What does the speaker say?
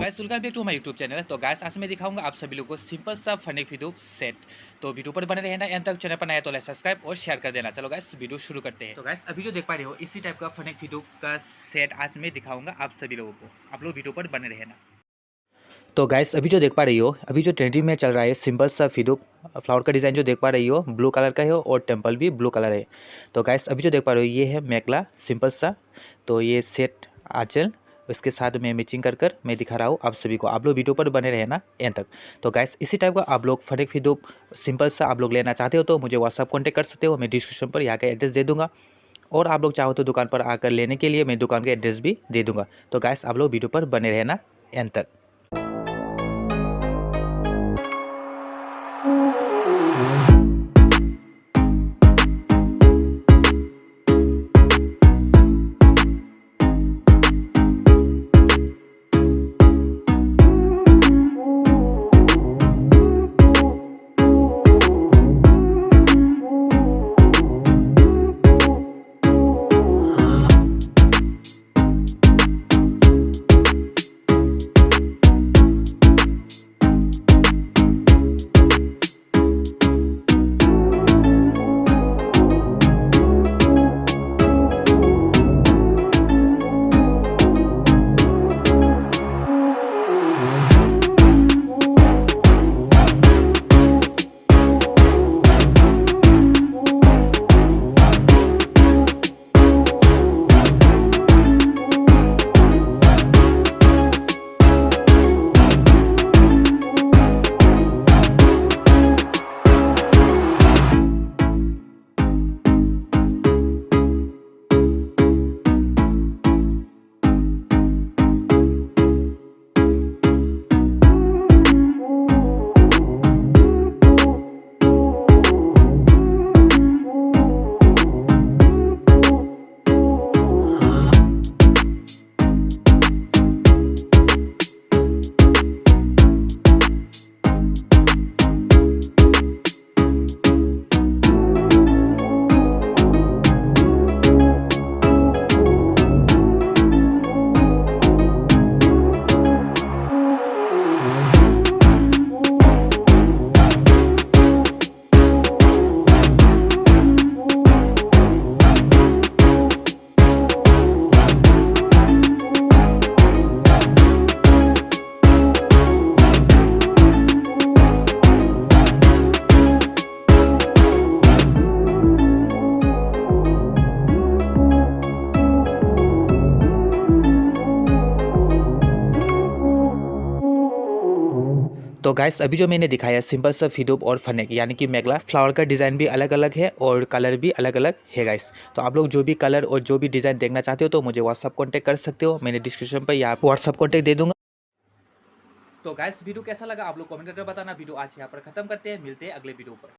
Guys welcome back to my YouTube channel. तो guys आज मैं दिखाऊंगा आप सभी लोगों को सिंपल सा फनी वीडियो सेट। तो वीडियो पर बने रहना, एंड तक चैनल पर नया तो लाइक सब्सक्राइब और शेयर कर देना। चलो गाइस वीडियो शुरू करते हैं। तो गाइस अभी जो देख पा रहे हो इसी टाइप का फनी वीडियो का सेट आज मैं दिखाऊंगा आप सभी लोगों को। आप लोग वीडियो पर बने रहना। तो गाइस अभी जो देख पा रही हो, अभी जो ट्रेंडिंग में चल रहा है सिंपल सा वीडियो फ्लावर का डिज़ाइन जो देख पा रही हो ब्लू कलर का है और टेम्पल भी ब्लू कलर है। तो गाइस अभी जो देख पा रहे हो ये है मेखला सिंपल सा। तो ये सेट आंचल इसके साथ में मैचिंग कर कर मैं दिखा रहा हूँ आप सभी को। आप लोग वीडियो पर बने रहना एंड तक। तो गाइस इसी टाइप का आप लोग फटेक वीडियो सिंपल सा आप लोग लेना चाहते हो तो मुझे व्हाट्सअप कॉन्टैक्ट कर सकते हो। मैं डिस्क्रिप्शन पर यहाँ का एड्रेस दे दूँगा, और आप लोग चाहो तो दुकान पर आकर लेने के लिए मैं दुकान का एड्रेस भी दे दूँगा। तो गाइस आप लोग वीडियो पर बने रहना एंड तक। तो गाइस अभी जो मैंने दिखाया सिंपल सा वीडियो और फनेक यानी कि मेखला फ्लावर का डिज़ाइन भी अलग अलग है और कलर भी अलग अलग है गाइस। तो आप लोग जो भी कलर और जो भी डिज़ाइन देखना चाहते हो तो मुझे व्हाट्सअप कॉन्टैक्ट कर सकते हो। मैंने डिस्क्रिप्शन पर यहाँ व्हाट्सअप कॉन्टैक्ट दे दूंगा। तो गाइस वीडियो कैसा लगा आप लोग कमेंट करके बताना। वीडियो आज यहाँ पर खत्म करते हैं, मिलते हैं अगले वीडियो पर।